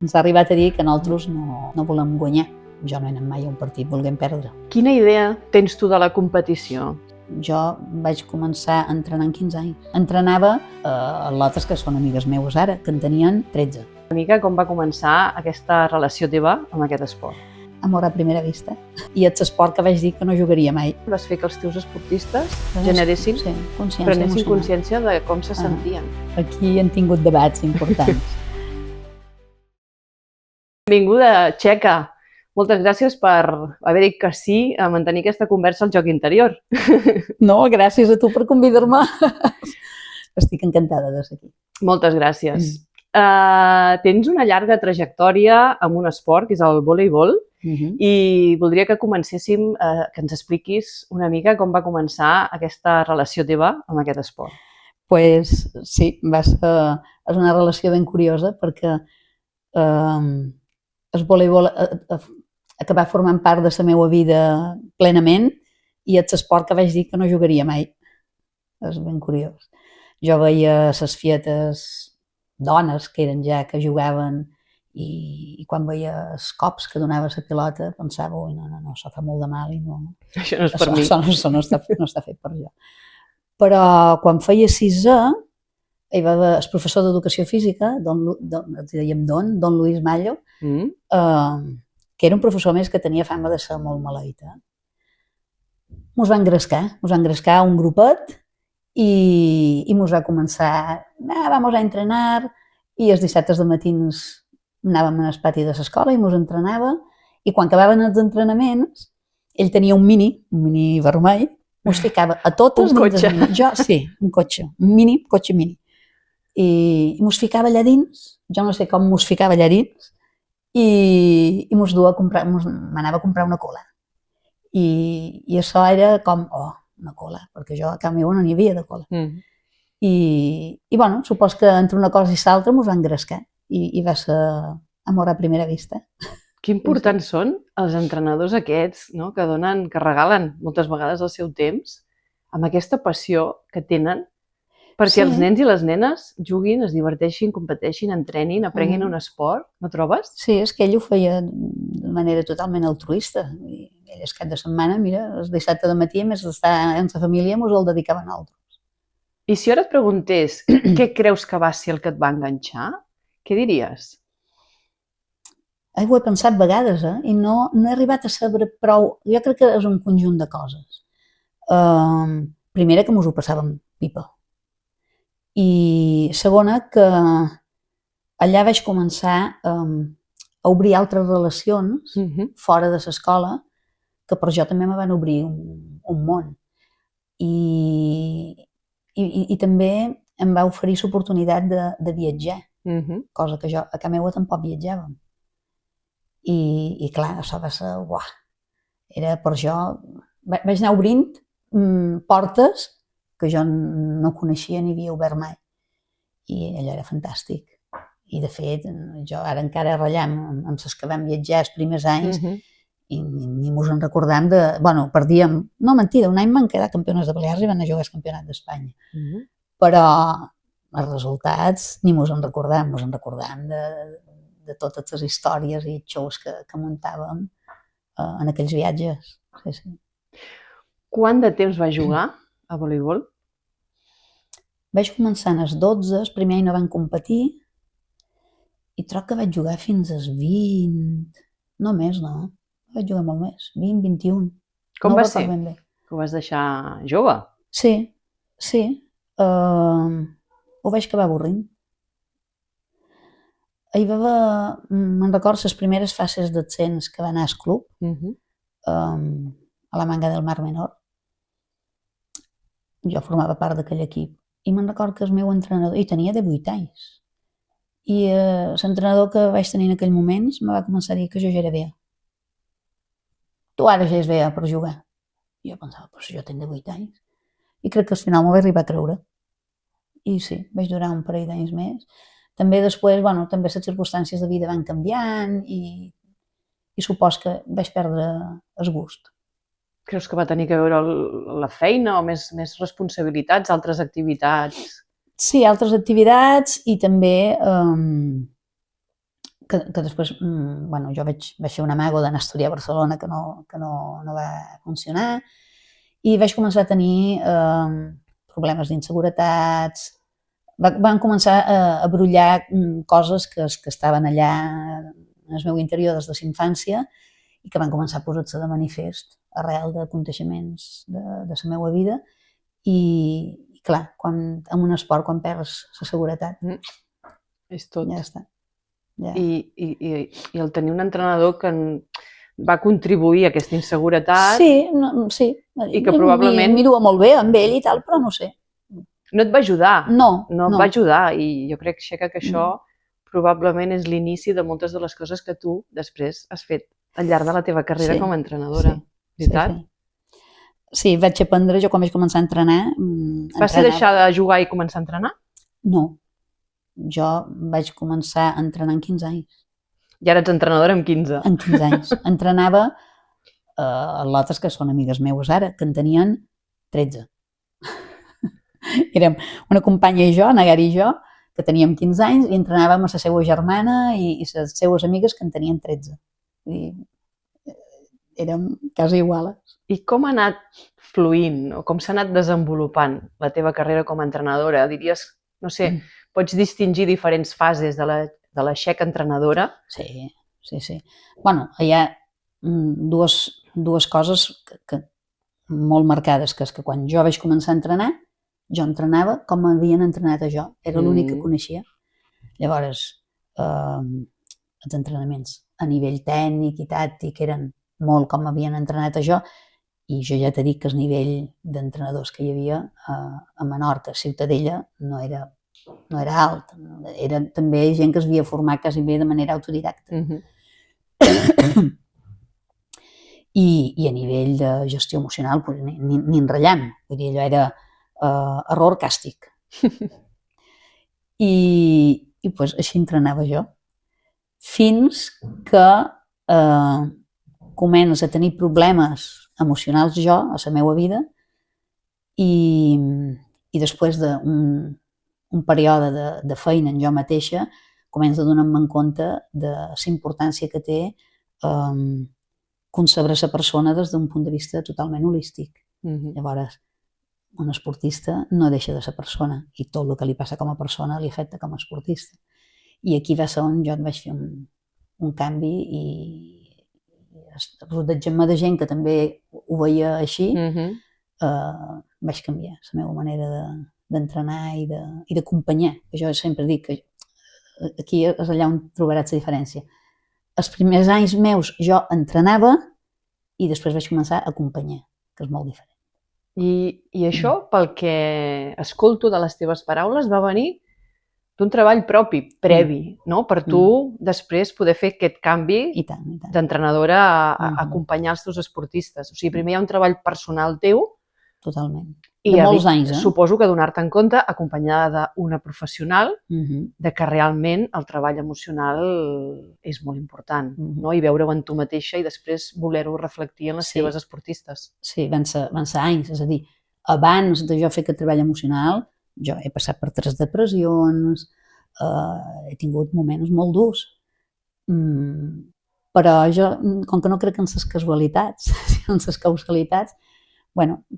Ens ha arribat a dir que nosaltres no volem guanyar. Jo no he anat mai a un partit volent perdre. Quina idea tens tu de la competició? Jo vaig començar entrenant 15 anys. Entrenava atletes que són amigues meves ara, que en tenien 13. Una mica com va començar aquesta relació teva amb aquest esport? Amor a primera vista. I és l'esport que vaig dir que no jugaria mai. Vas fer que els teus esportistes generessin, sí, prenessin consciència de com se sentien. Aquí han tingut debats importants. Benvinguda, Txeca. Moltes gràcies per haver dit que sí a mantenir aquesta conversa al Joc Interior. No, gràcies a tu per convidar-me. Estic encantada de ser aquí. Moltes gràcies. Tens una llarga trajectòria amb un esport, que és el voleibol, i voldria que comencéssim, que ens expliquis una mica com va començar aquesta relació teva amb aquest esport. Pues sí, és una relació ben curiosa perquè el voleibol acabà formant part de la meva vida plenament i és l'esport que vaig dir que no jugaria mai. És ben curiós. Jo veia les fietes dones que eren ja que jugaven i quan veia els cops que donava la pilota pensava, ui, no, això fa molt de mal i no... Això no és per mi. Això no està fet per jo. Però quan feia sisè, hi va haver el professor d'educació física, don Luis Mallo, que era un professor més que tenia fama de ser molt maleïta. Mos va engrescar un grupet i mos va començar, vamos a entrenar, i els dissabtes de matins anàvem al pati de l'escola i mos entrenava, i quan acabaven els entrenaments, ell tenia un mini vermell, mos ficava a totes... Un cotxe. Sí, un cotxe, cotxe mini. I mos ficava allà dins, jo no sé com mos ficava allà dins, i mos m'anava a comprar una cola. I això era com, una cola, perquè jo a casa meva no n'hi havia de cola. I bueno, supos que entre una cosa i l'altra mos va engrescar i va ser amor a primera vista. Que importants són els entrenadors aquests, no? Que regalen moltes vegades el seu temps amb aquesta passió que tenen perquè els nens i les nenes juguin, es diverteixin, competeixin, entrenin, aprenguin un esport, no trobes? Sí, és que ell ho feia de manera totalment altruista. Ell és cap de setmana, mira, el dissabte de matí, a més d'estar amb la família, mos el dedicava a nosaltres. I si ara et preguntés què creus que va ser el que et va enganxar, què diries? Ho he pensat vegades, i no he arribat a saber prou. Jo crec que és un conjunt de coses. Primera, que mos ho passàvem pipa. I segona, que allà vaig començar a obrir altres relacions fora de l'escola que per jo també me van obrir un món. I també em va oferir l'oportunitat de viatjar, cosa que jo a casa meva tampoc viatjàvem. I clar, això va ser... Era per jo... Vaig anar obrint portes que jo no coneixia ni havia obert mai. I allò era fantàstic. I de fet, jo ara encara ratllam amb les que vam viatjar els primers anys i ni mos en recordam de... Bueno, perdíem... No, mentida, un any van quedar campionats de Balears i van anar a jugar al campionat d'Espanya. Però els resultats ni mos en recordam. Mos en recordam de totes les històries i xous que muntàvem en aquells viatges. Sí. Quant de temps vas jugar a voleibol? Vaig començar als 12, el primer any no van competir i troc que vaig jugar fins als 20, no més, no. Vaig jugar molt més, 20, 21. Com va ser? Que ho vas deixar jove? Sí. Ho vaig acabar avorrint. Hi va haver, me'n recordo, les primeres fases d'ascens que va anar al club, a la Manga del Mar Menor. Jo formava part d'aquell equip. I me'n recordo que el meu entrenador, i tenia 18 anys, i l'entrenador que vaig tenir en aquell moment me va començar a dir que jo ja era vella. Tu ara ja és vella per jugar. I jo pensava, però si jo tinc 18 anys. I crec que al final m'ho vaig arribar a creure. I sí, vaig durar un parell d'anys més. També després, també les circumstàncies de vida van canviant i supos que vaig perdre el gust. Creus que va tenir que veure la feina o més responsabilitats, altres activitats? Sí, altres activitats i també que després, bueno, jo vaig fer un amago d'anar a estudiar a Barcelona que no va funcionar i vaig començar a tenir problemes d'inseguretats. Van començar a brollar coses que estaven allà en el meu interior des de la infància i que van començar a posar-se de manifest arrel d'aconteixements de la meva vida i clar, en un esport quan perds la seguretat és tot. ja està. Ja. I el tenir un entrenador que va contribuir a aquesta inseguretat... Sí. I que probablement... Miro molt bé amb ell i tal, però no sé. No et va ajudar. No. Et va ajudar i jo crec, Xeca, que això probablement és l'inici de moltes de les coses que tu després has fet al llarg de la teva carrera com a entrenadora. Veritat? Sí, vaig aprendre, jo quan vaig començar a entrenar... Va ser deixar de jugar i començar a entrenar? No. Jo vaig començar a entrenar amb 15 anys. I ara ets entrenadora amb 15? Amb 15 anys. Entrenava atletes que són amigues meues ara, que en tenien 13. Érem una companya i jo, Nagar i jo, que teníem 15 anys i entrenàvem a la seva germana i les seues amigues que en tenien 13. I érem quasi iguales. I com ha anat fluint o com s'ha anat desenvolupant la teva carrera com a entrenadora? Diries, no sé, pots distingir diferents fases de la Xeca entrenadora? Sí. Bueno, hi ha dues coses molt marcades, que és que quan jo vaig començar a entrenar, jo entrenava com m'havien entrenat a jo. Era l'únic que coneixia. Llavors, els entrenaments a nivell tècnic i tàctic eren molt com m'havien entrenat a jo i jo ja t'he dit que el nivell d'entrenadors que hi havia a Menorca, Ciutadella, no era alt. Era també gent que es havia format quasi bé de manera autodidacta. I a nivell de gestió emocional ni enratllant. Vull dir, allò era error càstig. I pues, així entrenava jo. Fins que començo a tenir problemes emocionals jo a la meva vida i després d'un període de feina en jo mateixa començo a donar-me en compte de la importància que té concebre la persona des d'un punt de vista totalment holístic. Llavors, un esportista no deixa de ser persona i tot el que li passa com a persona li afecta com a esportista. I aquí va ser on jo vaig fer un canvi i rodejant-me de gent que també ho veia així, vaig canviar la meva manera d'entrenar i d'acompanyar. Jo sempre dic que aquí és allà on trobaràs la diferència. Els primers anys meus jo entrenava i després vaig començar a acompanyar, que és molt diferent. I això, pel que escolto de les teves paraules, va venir d'un treball propi, previ, no? Per tu després poder fer aquest canvi d'entrenadora a acompanyar els teus esportistes. O sigui, primer hi ha un treball personal teu. Totalment. De molts anys, suposo que donar-te en compte, acompanyada d'una professional, de que realment el treball emocional és molt important, no? I veure-ho en tu mateixa i després voler-ho reflectir en les teves esportistes. Sí, van ser anys. És a dir, abans de jo fer aquest treball emocional, jo he passat per 3 depressions, he tingut moments molt durs, però jo, com que no crec en les casualitats, sinó en les causalitats,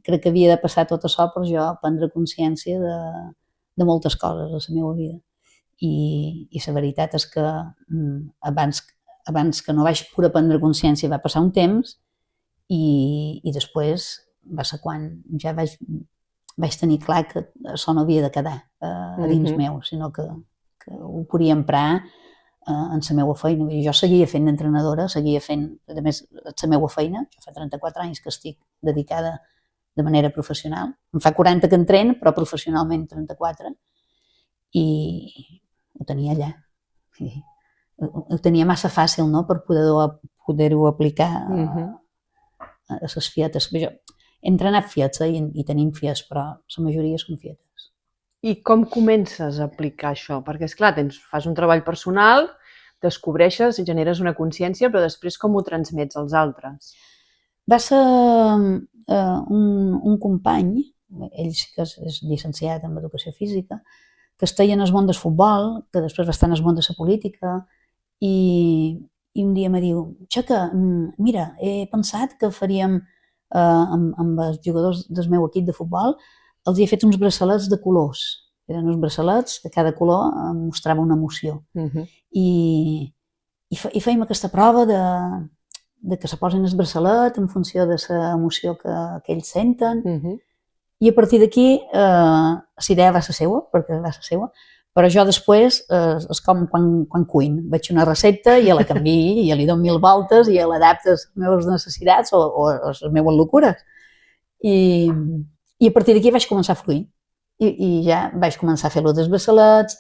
crec que havia de passar tot això per jo prendre consciència de moltes coses a la meva vida. I la veritat és que abans que no vaig poder prendre consciència va passar un temps i després va ser quan ja vaig tenir clar que això no havia de quedar a dins meu, sinó que ho podia emprar en la meva feina. Jo seguia fent d'entrenadora, seguia fent, a més, la meva feina. Jo fa 34 anys que estic dedicada de manera professional. Em fa 40 que entreno, però professionalment 34. I ho tenia allà. Ho tenia massa fàcil, no?, per poder-ho aplicar a les fietes. He entrenat fiets i tenim fiets, però la majoria són fietes. I com comences a aplicar això? Perquè, esclar, fas un treball personal, descobreixes, generes una consciència, però després com ho transmets als altres? Va ser un company, ell sí que és llicenciat en educació física, que estava en el món del futbol, que després va estar en el món de la política, i un dia me diu, Xaca, mira, he pensat que faríem amb els jugadors del meu equip de futbol, els he fet uns braçalets de colors. Eren uns braçalets que cada color mostrava una emoció. I fèiem aquesta prova de que se posin el braçalet en funció de l'emoció que ells senten. I a partir d'aquí, la idea va ser seua, perquè va ser seua, però jo després, és com quan cuin, veig una recepta i la canvio, i li dono 1000 voltes i l'adapto a les meves necessitats o a les meves locures. I a partir d'aquí vaig començar a fluir. I ja vaig començar a fer els braçalets,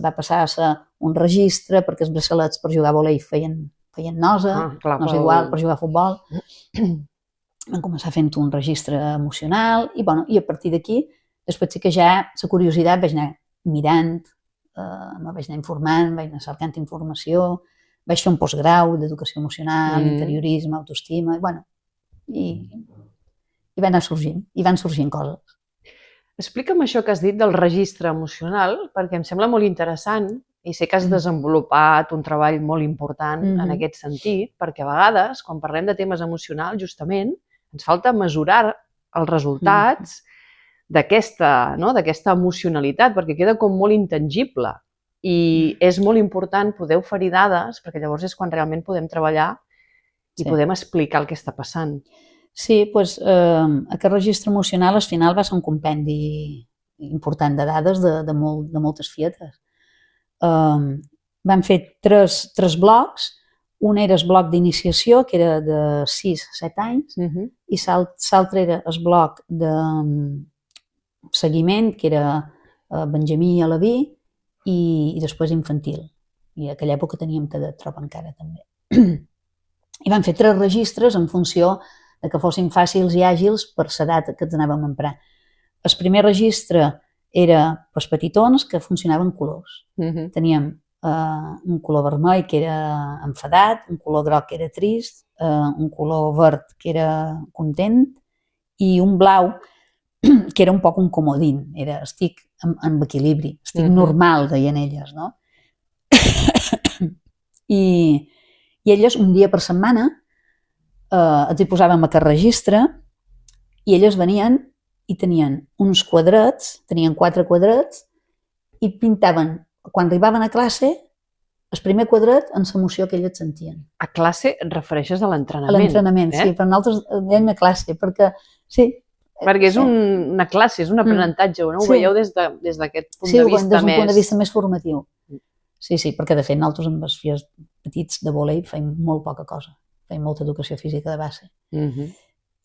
va passar a ser un registre, perquè els braçalets per jugar a vòlei feien nosa, nosa igual per jugar a futbol. Vam començar fent un registre emocional i a partir d'aquí, després sí que ja la curiositat vaig anar mirant, me vaig anar informant, vaig anar cercant informació, vaig fer un postgrau d'educació emocional, interiorisme, autoestima, i va anar sorgint, i van sorgint coses. Explica'm això que has dit del registre emocional, perquè em sembla molt interessant i sé que has desenvolupat un treball molt important en aquest sentit, perquè a vegades, quan parlem de temes emocionals, justament, ens falta mesurar els resultats d'aquesta emocionalitat, perquè queda com molt intangible i és molt important poder oferir dades, perquè llavors és quan realment podem treballar i podem explicar el que està passant. Sí, doncs aquest registre emocional al final va ser un compendi important de dades de moltes fietes. Vam fer tres blocs. Un era el bloc d'iniciació, que era de 6 a 7 anys, i l'altre era el bloc de seguiment, que era Benjamí i Aleví, i després infantil. I a aquella època teníem cada tropa encara també. I vam fer 3 registres en funció de que fossin fàcils i àgils per l'edat que ens anàvem a emprar. El primer registre era per als petitons, que funcionava en colors. Teníem un color vermell, que era enfadat, un color groc, que era trist, un color verd, que era content, i un blau, que era un poc un comodín. Era, estic en equilibri, estic normal, deien elles, no? I elles, un dia per setmana, els hi posàvem aquest registre i elles venien i tenien uns quadrats, tenien 4 quadrats i pintaven, quan arribaven a classe, el primer quadrat en l'emoció que elles sentien. A classe et refereixes a l'entrenament? A l'entrenament, sí, però nosaltres dèiem a classe, perquè sí. Perquè és una classe, és un aprenentatge, no ho veieu des d'aquest punt de vista més... Sí, des d'un punt de vista més formatiu. Sí, perquè de fet nosaltres amb els fills petits de vòlei feim molt poca cosa. Feim molta educació física de base.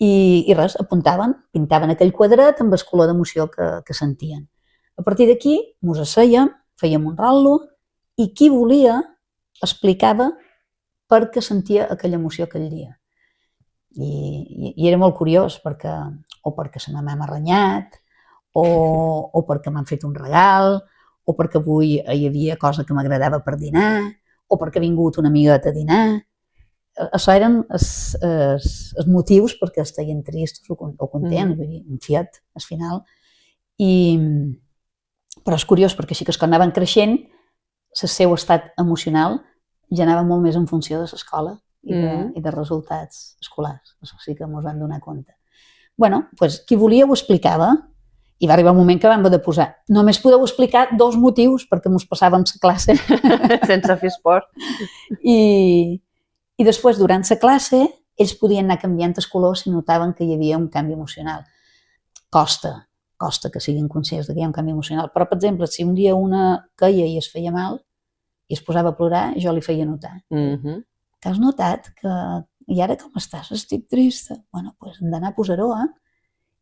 I res, apuntaven, pintaven aquell quadrat amb el color d'emoció que sentien. A partir d'aquí, mos assèiem, fèiem un rotlo i qui volia explicava per què sentia aquella emoció aquell dia. I era molt curiós, perquè se m'ha renyat, o perquè m'han fet un regal, o perquè avui hi havia cosa que m'agradava per dinar, o perquè ha vingut una amigueta a dinar. Això eren els motius perquè estaven tristos o contents, vull dir, enfiat, al final. Però és curiós, perquè així que quan anaven creixent, el seu estat emocional ja anava molt més en funció de l'escola i de resultats escolars. Això sí que ens vam donar compte. Bé, doncs qui volia ho explicava i va arribar un moment que vam haver de posar només podeu explicar 2 motius perquè ens passàvem la classe sense fer esport. I després, durant la classe, ells podien anar canviant els colors si notaven que hi havia un canvi emocional. Costa que siguin conscients que hi ha un canvi emocional. Però, per exemple, si un dia una queia i es feia mal i es posava a plorar, jo li feia notar. Que has notat que... I ara com estàs? Estic trista. Bé, doncs hem d'anar a posar-ho,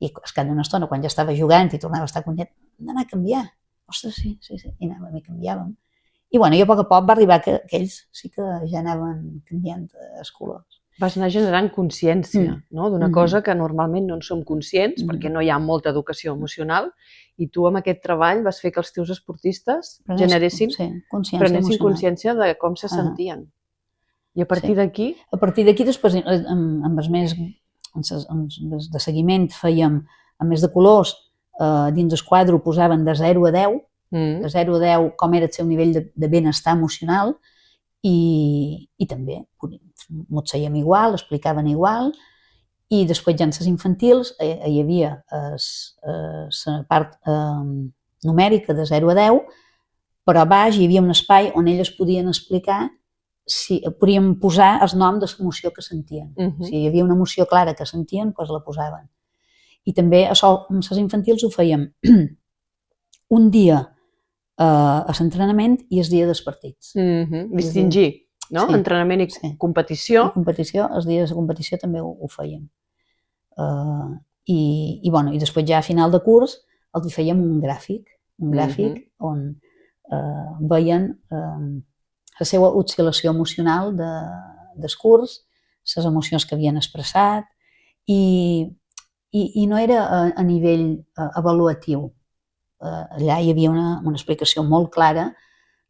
I al cap d'una estona, quan ja estava jugant i tornava a estar content, hem d'anar a canviar. Ostres, sí. I anàvem i canviàvem. I a poc a poc va arribar que ells sí que ja anaven canviant els colors. Vas anar generant consciència d'una cosa que normalment no en som conscients perquè no hi ha molta educació emocional i tu amb aquest treball vas fer que els teus esportistes generessin consciència de com se sentien. I a partir d'aquí? A partir d'aquí, després, amb els més de seguiment, fèiem, a més de colors, dins el quadre ho posaven de 0 a 10, de 0 a 10 com era el seu nivell de benestar emocional, i també m'ho sèiem igual, explicaven igual, i després ja en les infantils hi havia la part numèrica de 0 a 10, però a baix hi havia un espai on elles podien explicar, podien posar el nom de l'emoció que sentien. Si hi havia una emoció clara que sentien, doncs la posaven. I també amb les infantils ho fèiem un dia a l'entrenament i el dia dels partits. Distingir, no? Entrenament i competició. I competició, els dies de competició també ho fèiem. I després ja a final de curs els fèiem un gràfic on veien la seva oscil·lació emocional del curs, les emocions que havien expressat, i no era a nivell avaluatiu. Allà hi havia una explicació molt clara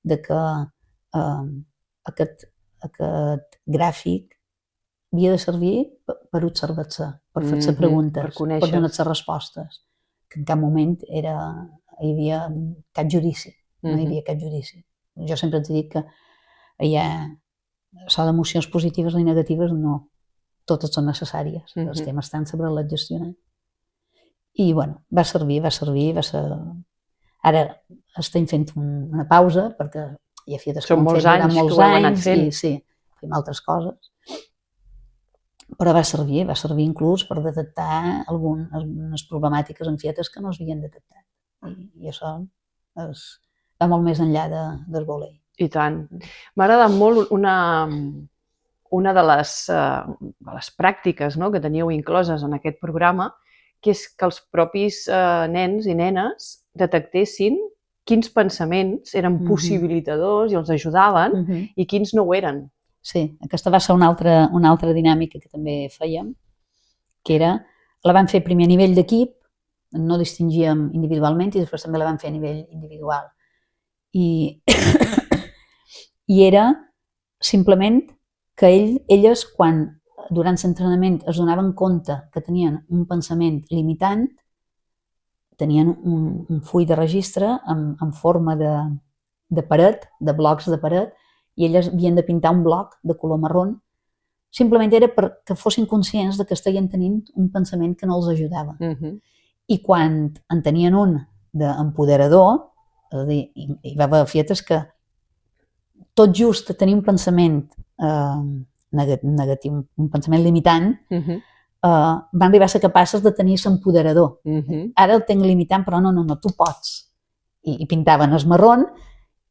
de que aquest gràfic havia de servir per observar-se, per fer-se preguntes, per donar-se respostes, que en cap moment hi havia cap judici, no hi havia cap judici. Jo sempre t'he dit que hi ha emocions positives i negatives, no, totes són necessàries, els temes estan saber-les gestionar. I bueno, va servir, ara estem fent una pausa perquè ja feia són molts anys que ho hem anat fent. Sí, fem altres coses, però va servir inclús per detectar algunes problemàtiques en fietes que no s'havien detectat. I això va molt més enllà del vòlei. I tant. M'ha agradat molt una de les pràctiques que teníeu incloses en aquest programa, que és que els propis nens i nenes detectessin quins pensaments eren possibilitadors i els ajudaven i quins no ho eren. Sí, aquesta va ser una altra dinàmica que també fèiem, que era, la vam fer primer a nivell d'equip, no distingíem individualment, i després també la vam fer a nivell individual. I era simplement que elles, quan durant l'entrenament es donaven compte que tenien un pensament limitant, tenien un full de registre en forma de paret, de blocs de paret, i elles havien de pintar un bloc de color marró. Simplement era perquè fossin conscients que estaven tenint un pensament que no els ajudava. I quan en tenien un d'empoderador, és a dir, hi va haver fietes que tot just tenir un pensament negatiu, un pensament limitant, van arribar a ser capaces de tenir l'empoderador. Ara el tenc limitant, però no, tu pots. I pintaven el marró,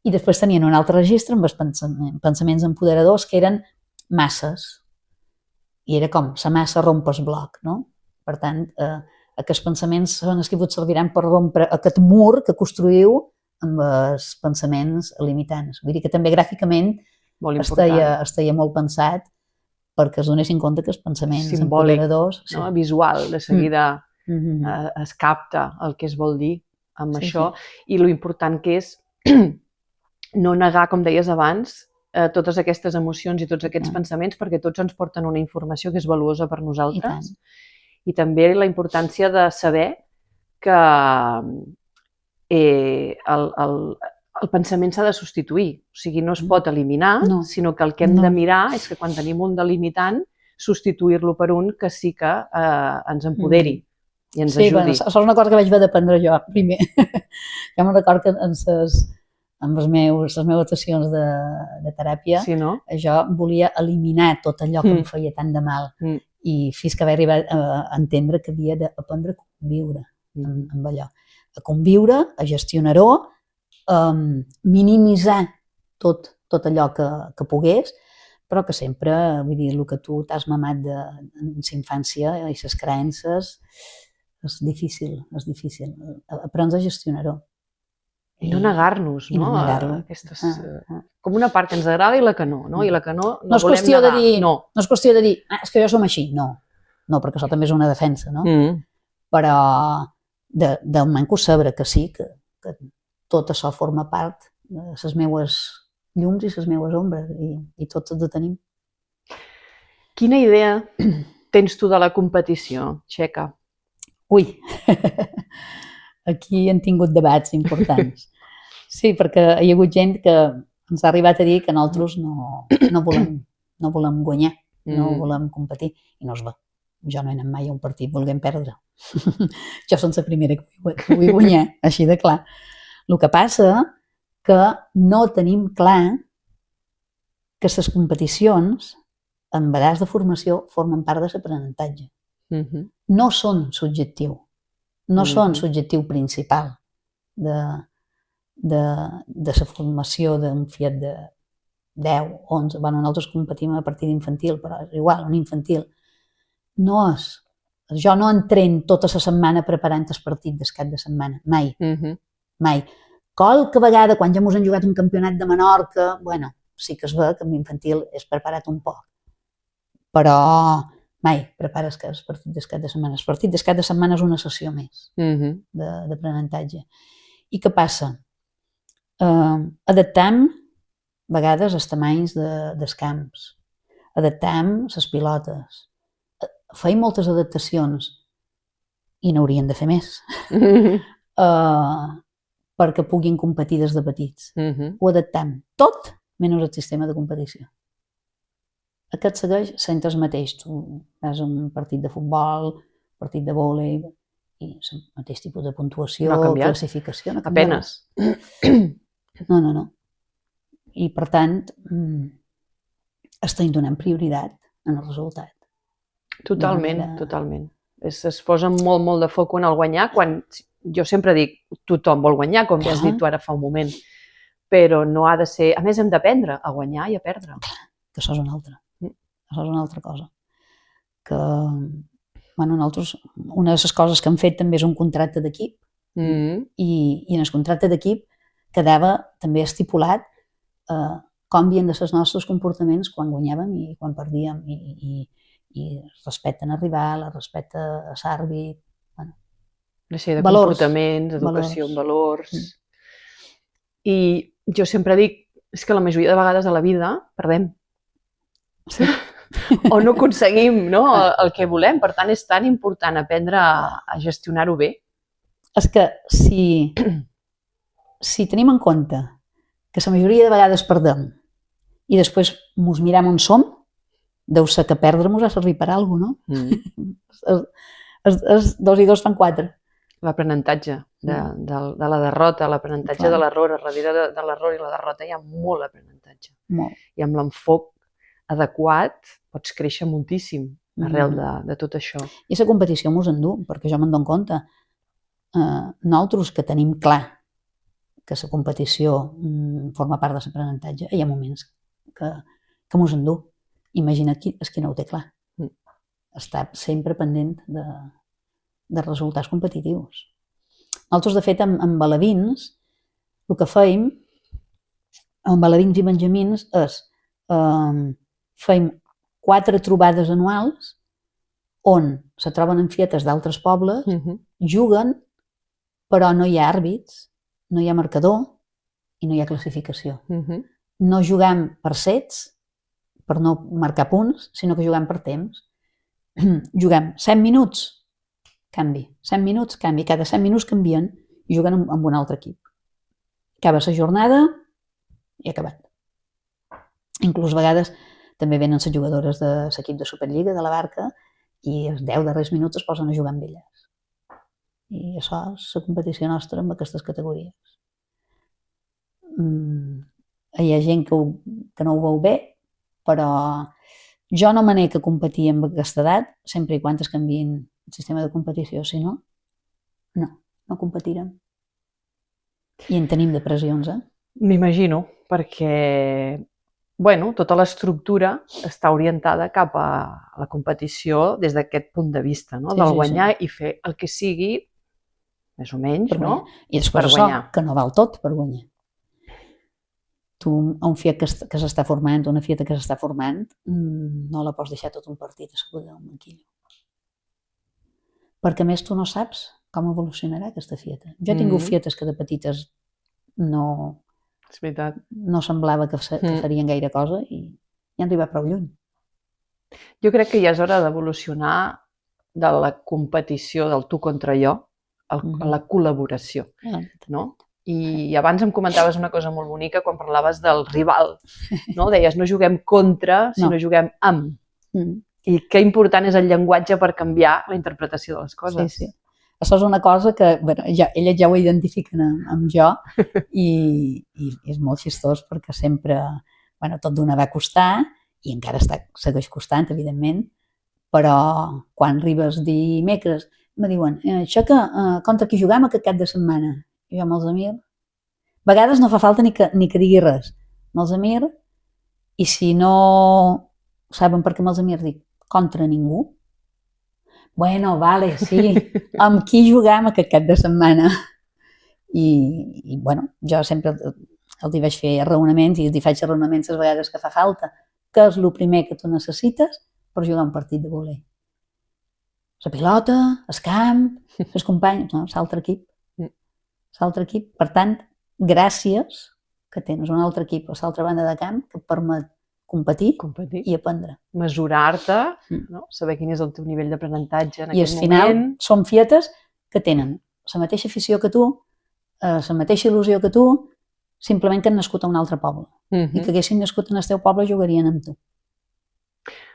i després tenien un altre registre amb els pensaments empoderadors que eren masses. I era com, la massa rompe el bloc, no? Per tant, aquests pensaments són els que vos serviran per rompre aquest mur que construïu amb els pensaments limitants. Vull dir que també gràficament estaria molt pensat perquè es donessin compte que els pensaments empoderadors... Simbòlic, visual, de seguida es capta el que es vol dir amb això, i lo important que és no negar, com deies abans, totes aquestes emocions i tots aquests pensaments, perquè tots ens porten una informació que és valuosa per nosaltres. I també la importància de saber que el pensament s'ha de substituir. O sigui, no es pot eliminar, sinó que el que hem de mirar és que quan tenim un delimitant, substituir-lo per un que sí que ens empoderi i ens ajudi. Sí, això és una cosa que vaig haver d'aprendre jo primer. Jo me'n recordo que amb les meves sessions de teràpia, jo volia eliminar tot allò que em feia tant de mal. I fins que vaig arribar a entendre que havia d'aprendre a conviure amb allò. A conviure, a gestionar-ho, minimitzar tot allò que pogués, però que sempre, vull dir, el que tu t'has mamat de la infància i les creences, és difícil. Aprens a gestionar-ho. I no negar-nos, no? Com una part que ens agrada i la que no, i la que no volem negar. No és qüestió de dir, és que jo som així, no, perquè això també és una defensa, no? Però del moment que ho sabré que sí, que tot això forma part de les meues llums i les meues ombres, i tots els tenim. Quina idea tens tu de la competició, Txeca? Ui, aquí han tingut debats importants. Sí, perquè hi ha hagut gent que ens ha arribat a dir que nosaltres no volem guanyar, no volem competir, i no es va. Jo no he anat mai a un partit volent perdre. Jo som la primera que vull guanyar, així de clar. El que passa que no tenim clar que les competicions, en vegades de formació, formen part de l'aprenentatge. No són subjectiu. No són l'objectiu principal de la formació d'un fiat de 10, 11... Bueno, nosaltres competim a partir d'infantil, però és igual, un infantil. No és... Jo no entreno tota la setmana preparant el partit del cap de setmana. Mai. Mai. Qualque vegada, quan ja ens han jugat un campionat de Menorca, bueno, sí que es ve que amb infantil és preparat un poc. Però mai prepares el partit del cap de setmana. El partit del cap de setmana és una sessió més d'aprenentatge. I què passa? Adaptem a vegades els tamanys dels camps, adaptem les pilotes, feim moltes adaptacions i n'haurien de fer més perquè puguin competir des de petits. Ho adaptem tot menys el sistema de competició. Aquest segueix sent el mateix. Tu vas a un partit de futbol, partit de vòlei, i el mateix tipus de puntuació, classificació. No ha canviat. Apenes. No. I, per tant, estem donant prioritat en el resultat. Totalment. Es posa molt de foc en el guanyar, quan jo sempre dic, tothom vol guanyar, com ja has dit tu ara fa un moment, però no ha de ser... A més, hem d'aprendre a guanyar i a perdre. Que això és una altra. Això és una altra cosa. Que, bueno, nosaltres, una de les coses que hem fet també és un contracte d'equip, i en el contracte d'equip quedava també estipulat com havien de ser els nostres comportaments quan guanyàvem i quan perdíem, i respecte al rival, respecte a l'àrbit, de comportaments, educació en valors. I jo sempre dic, és que la majoria de vegades a la vida perdem. O no aconseguim el que volem. Per tant, és tan important aprendre a gestionar-ho bé. És que si tenim en compte que la majoria de vegades perdem i després ens miram on som, deu ser que perdre ens ha servit per alguna cosa, no? 2 i 2 fan 4. L'aprenentatge de la derrota, l'aprenentatge de l'error. Darrere de l'error i la derrota hi ha molt aprenentatge. I amb l'enfoc adequat pots créixer moltíssim arrel de tot això. I la competició mos endú, perquè jo me'n dono compte. Nosaltres que tenim clar que la competició forma part de l'aprenentatge, hi ha moments que mos endú. Imagina qui no ho té clar. Està sempre pendent de resultats competitius. Nosaltres, de fet, amb alevins, el que feim, amb alevins i benjamins, és feim 4 trobades anuals on se troben en fietes d'altres pobles, juguen, però no hi ha àrbits, no hi ha marcador i no hi ha classificació. No juguem per sets, per no marcar punts, sinó que juguem per temps. Juguem 100 minuts, canvi. 100 minuts, canvi. Cada 100 minuts canvien i juguen amb un altre equip. Acaba la jornada i acabat. Inclús a vegades també venen les jugadores de l'equip de Superliga, de la Barca, i els 10 darrers minuts es posen a jugar amb elles. I això és la competició nostra amb aquestes categories. Hi ha gent que no ho veu bé, però jo no me n'he que competir amb aquesta edat, sempre i quan es canviïn el sistema de competició. Si no, no competirem. I en tenim de pressions, M'imagino, perquè tota l'estructura està orientada cap a la competició des d'aquest punt de vista, del guanyar i fer el que sigui, més o menys, I després això, que no val tot per guanyar. Tu, a un fiat que s'està formant, una fieta que s'està formant, no la pots deixar tot un partit asseguda a un banquillo. Perquè a més tu no saps com evolucionarà aquesta fieta. Jo he tingut fietes que de petites no semblava que farien gaire cosa i han arribat prou lluny. Jo crec que ja és hora d'evolucionar de la competició del tu contra jo a la col·laboració, no? I abans em comentaves una cosa molt bonica quan parlaves del rival, no? Deies, no juguem contra, sinó juguem amb. I que important és el llenguatge per canviar la interpretació de les coses. Sí. Això és una cosa que, bueno, elles ja ho identifiquen amb jo i és molt xistós perquè sempre, bueno, tot d'una va costar i encara segueix costant, evidentment, però quan arribes dimecres me diuen, això que contra qui juguem aquest cap de setmana? I jo me'ls amir. A vegades no fa falta ni que digui res. Me'ls amir i si no saben per què me'ls amir dic, contra ningú. Bueno, vale, sí. Amb qui juguem aquest cap de setmana? I bueno, jo sempre els hi vaig fer raonaments i els hi faig raonaments les vegades que fa falta. Què és el primer que tu necessites per jugar un partit de vòlei? La pilota, el camp, els companys, no, l'altre equip. L'altre equip. Per tant, gràcies que tens un altre equip a l'altra banda de camp que et permet competir i aprendre. Mesurar-te, no? Saber quin és el teu nivell d'aprenentatge en aquest moment. I al final són fietes que tenen la mateixa afició que tu, la mateixa il·lusió que tu, simplement que han nascut a un altre poble. I que haguessin nascut en el teu poble jugarien amb tu.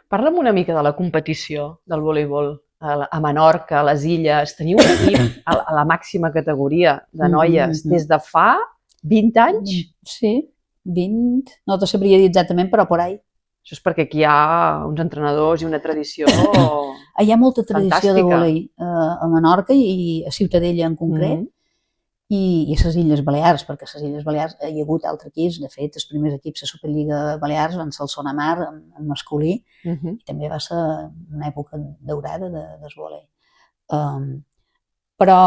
Parla'm una mica de la competició del voleibol a Menorca, a les Illes. Teniu un equip a la màxima categoria de noies des de fa 20 anys? Sí, 20, no te sabria dir exactament, però por ahí. Això és perquè aquí hi ha uns entrenadors i una tradició fantàstica. Hi ha molta tradició de vòlei a Menorca i a Ciutadella en concret i a les Illes Balears, perquè a les Illes Balears hi ha hagut altres equips. De fet, els primers equips de Superliga Balears van ser el Sonamar en masculí i també va ser una època daurada del vòlei. Però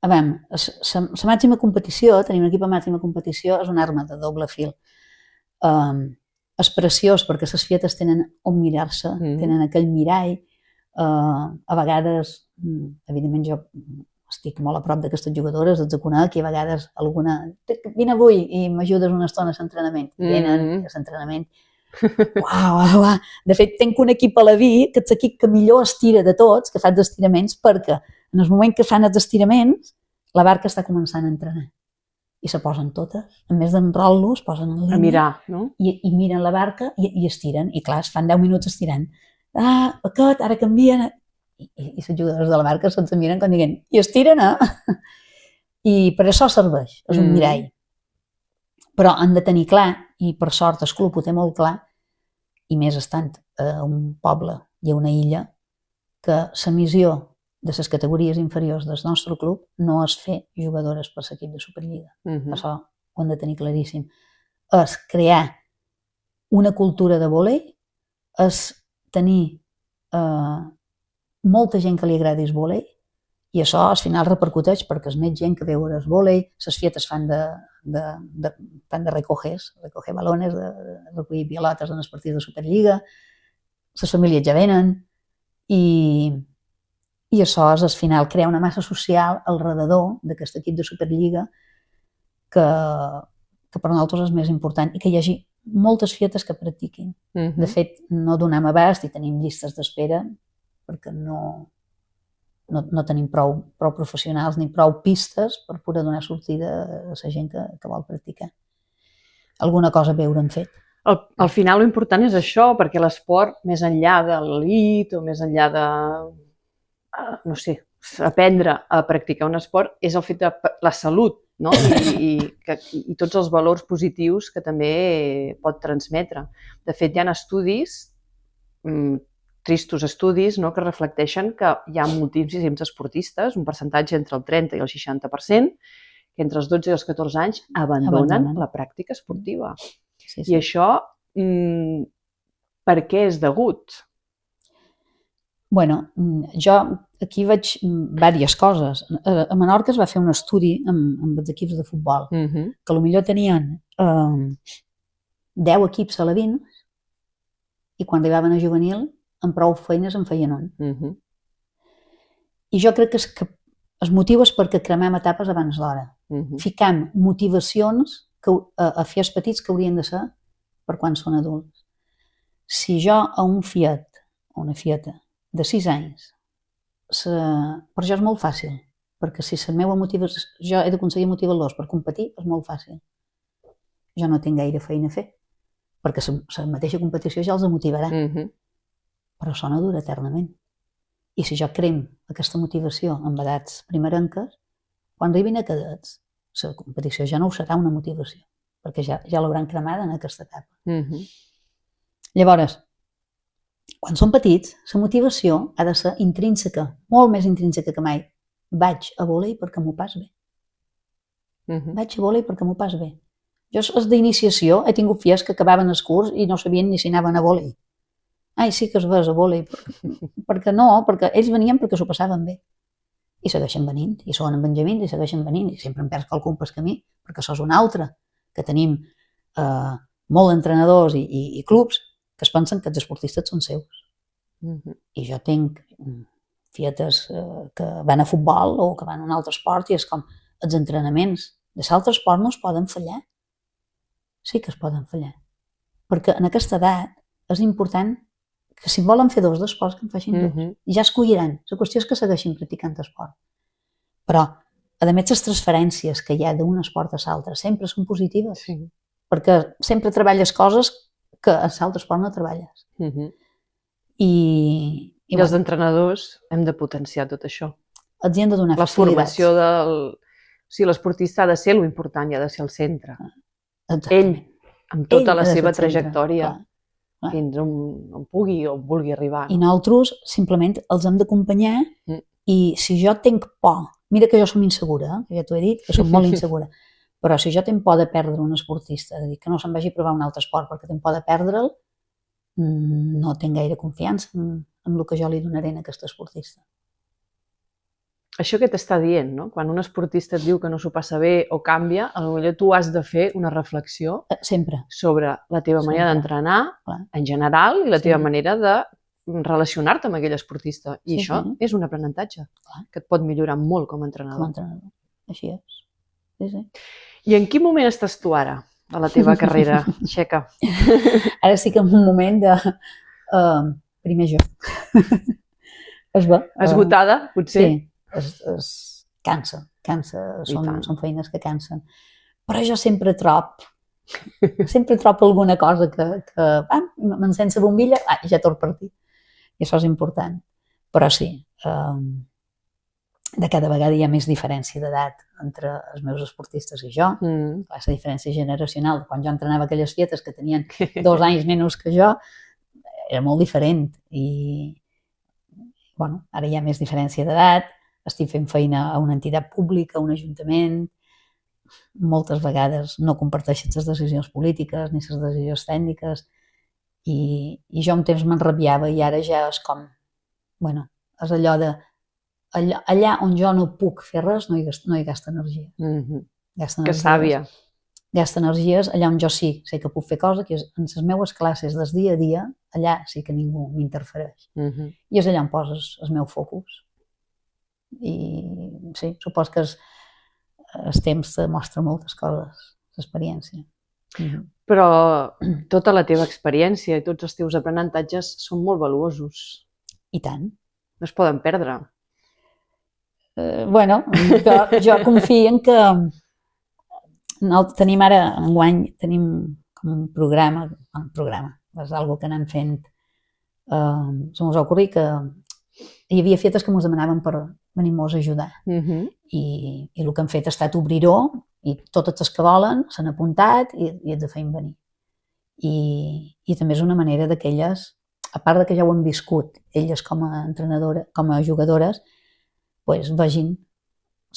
a veure, la màxima competició, tenir un equip a màxima competició és una arma de doble fil. És preciós perquè les fietes tenen on mirar-se, tenen aquell mirall. A vegades, evidentment jo estic molt a prop d'aquestes jugadores, els conec i a vegades alguna... Vine avui i m'ajudes una estona a l'entrenament. Venen a l'entrenament. Uau. De fet, tenc un equip a la Vi, que és l'equip que millor estira de tots, que fa els estiraments, perquè en el moment que fan els estiraments, la barca està començant a entrenar. I se posen totes. A més d'enrolar-los, es posen en línia. A mirar, no? I miren la barca i estiren. I clar, es fan 10 minuts estirant. Aquest, ara canvien... I els jugadors de la barca se'ns miren com dient, i estiren, I per això serveix, és un mirall. Però han de tenir clar, i per sort el club ho té molt clar, i més estant a un poble i a una illa, que la missió de les categories inferiors del nostre club no és fer jugadores per l'equip de Superliga. Això ho hem de tenir claríssim. És crear una cultura de vòlei, és tenir molta gent que li agradi el vòlei i això al final repercuteix perquè és més gent que veu el vòlei, les fietes fan de recoger balones, de recollir pilotes en els partits de Superliga, les famílies ja venen i això és al final crear una massa social al redador d'aquest equip de Superliga que per nosaltres és més important i que hi hagi moltes fietes que practiquin. De fet, no donem abast i tenim llistes d'espera perquè no tenim prou professionals ni prou pistes per poder donar sortida a la gent que vol practicar. Alguna cosa haurem fet. Al final l'important és això, perquè l'esport, més enllà de l'elit o més enllà de, no sé, aprendre a practicar un esport, és el fet de la salut, no? I tots els valors positius que també pot transmetre. De fet, hi ha estudis tristos estudis que reflecteixen que hi ha moltíssims esportistes, un percentatge entre el 30 i el 60%, que entre els 12 i els 14 anys abandonen la pràctica esportiva. I això, per què és degut? Bueno, jo aquí veig diverses coses. A Menorca es va fer un estudi amb els equips de futbol, que potser tenien 10 equips alevins i quan arribaven a juvenil amb prou feines en feien un. I jo crec que el motiu és perquè cremem etapes abans d'hora. Ficam motivacions a fies petits que haurien de ser per quan són adults. Si jo a un fiet o una fieta de 6 anys, per jo és molt fàcil, perquè si la meva motivació, jo he d'aconseguir motivar-los per competir, és molt fàcil. Jo no tinc gaire feina a fer, perquè la mateixa competició ja els motivarà. Però això no dura eternament. I si jo crem aquesta motivació amb edats primerenques, quan arribin a cadets, la competició ja no serà una motivació, perquè ja l'hauran cremada en aquesta etapa. Llavors, quan són petits, la motivació ha de ser intrínseca, molt més intrínseca que mai. Vaig a vòlei perquè m'ho pas bé. Vaig a vòlei perquè m'ho pas bé. Jo, d'iniciació, he tingut filles que acabaven el curs i no sabien ni si anaven a vòlei. Ai, sí que es vas a vòlei. Perquè no, perquè ells venien perquè s'ho passaven bé. I segueixen venint, i són en Benjamins, i segueixen venint, i sempre em perds qualcun pel camí, perquè això és una altra, que tenim molt d'entrenadors i clubs que es pensen que els esportistes són seus. I jo tinc fietes que van a futbol o que van a un altre esport i és com els entrenaments de l'altre esport no es poden fallar. Sí que es poden fallar. Perquè en aquesta edat és important que si volen fer dos d'esports que en facin dos. I ja escolliran. La qüestió és que segueixin practicant esport. Però, a més, les transferències que hi ha d'un esport a l'altre sempre són positives. Perquè sempre treballes coses que a l'altre esport no treballes. I els entrenadors hem de potenciar tot això. Els hi hem de donar facilitats. La formació del... O sigui, l'esportista ha de ser l'important i ha de ser el centre. Ell, amb tota la seva trajectòria, fins on pugui o vulgui arribar. I nosaltres simplement els hem d'acompanyar i si jo tinc por, mira que jo som insegura, que ja t'ho he dit, que som molt insegura, però si jo tinc por de perdre un esportista, de dir que no se'n vagi a provar un altre esport perquè tinc por de perdre'l, no tinc gaire confiança en el que jo li donaré a aquest esportista. Això que t'està dient, no? Quan un esportista et diu que no s'ho passa bé o canvia, potser tu has de fer una reflexió sobre la teva manera d'entrenar en general i la teva manera de relacionar-te amb aquell esportista. I això és un aprenentatge que et pot millorar molt com a entrenador. Així és. I en quin moment estàs tu ara, de la teva carrera, Txeca? Ara sí que en un moment de... primer jo. Esgotada, potser? Sí. Cansa, són feines que cansen. Però jo sempre trobo alguna cosa que m'encens la bombilla, ja torno a partir. I això és important. Però sí, de cada vegada hi ha més diferència d'edat entre els meus esportistes i jo. La diferència generacional, quan jo entrenava aquelles fietes que tenien 2 anys menys que jo, era molt diferent. I ara hi ha més diferència d'edat. Estic fent feina a una entitat pública, a un ajuntament. Moltes vegades no comparteixo les decisions polítiques ni les decisions tècniques. I jo un temps m'enrabiava i ara ja és com... és allò de... Allà on jo no puc fer res, no hi gasta energia. Que sàvia. Gasta energies allà on jo sí sé que puc fer coses, que és en les meves classes del dia a dia, allà sí que ningú m'interfereix. I és allà on poses el meu focus. I sí, supos que el temps te mostra moltes coses, l'experiència. Però tota la teva experiència i tots els teus aprenentatges són molt valuosos. I tant. No es poden perdre. Jo confio en que tenim ara, enguany, tenim com un programa, és una que anem fent. Se mos ha ocorrit que hi havia fietes que mos demanaven per venir-nos a ajudar. I el que han fet ha estat obrir-ho i totes les que volen s'han apuntat i els de feim venir. I també és una manera que elles, a part que ja ho han viscut, elles com a entrenadores, com a jugadores, vegin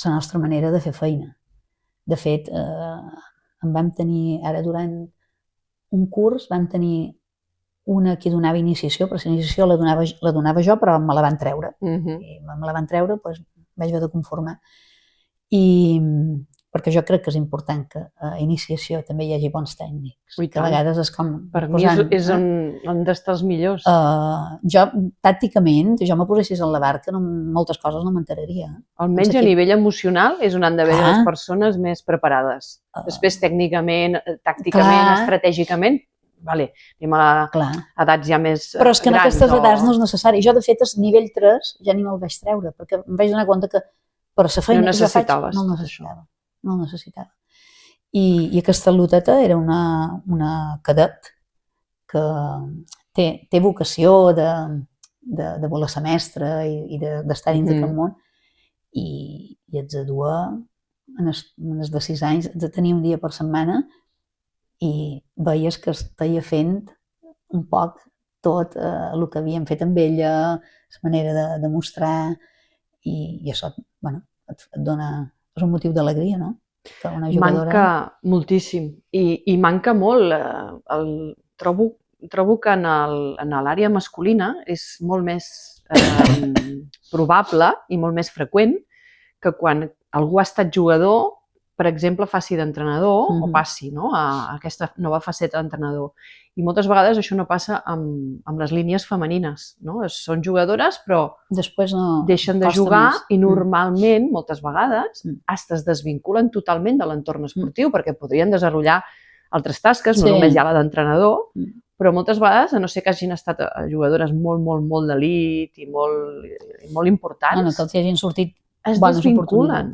la nostra manera de fer feina. De fet, en vam tenir, ara durant un curs, vam tenir una que donava iniciació, però la iniciació la donava jo, però me la van treure. I me la van treure, doncs vaig haver de conformar. Perquè jo crec que és important que a iniciació també hi hagi bons tècnics. Que a vegades és com... Per mi és on d'estar els millors. Jo, tàcticament, jo me posessis en la barca, moltes coses no m'enteraria. Almenys a nivell emocional és on han d'haver les persones més preparades. Després, tècnicament, tàcticament, estratègicament, anem a edats ja més grans. Però és que en aquestes edats no és necessari. Jo, de fet, a nivell 3 ja ni me'l vaig treure, perquè em vaig donar compte que per la feina que jo faig, no el necessitava. I aquesta loteta era una cadet que té vocació de voler ser mestra i d'estar dins d'aquest món, i ets a dur en els de 6 anys, de tenir un dia per setmana, i veies que estaia fent un poc tot el que havíem fet amb ella, la manera de mostrar, i això, bueno, et dona... És un motiu d'alegria, no? Que una jugadora... Manca moltíssim, i manca molt. Trobo que en l'àrea masculina és molt més probable i molt més freqüent que quan algú ha estat jugador, per exemple, faci d'entrenador o passi a aquesta nova faceta d'entrenador. I moltes vegades això no passa amb les línies femenines. Són jugadores, però després deixen de jugar i normalment, moltes vegades, es desvinculen totalment de l'entorn esportiu perquè podrien desenvolupar altres tasques, no només ja la d'entrenador, però moltes vegades, a no ser que hagin estat jugadores molt, molt, molt d'elit i molt importants, que els hagin sortit es desvinculen.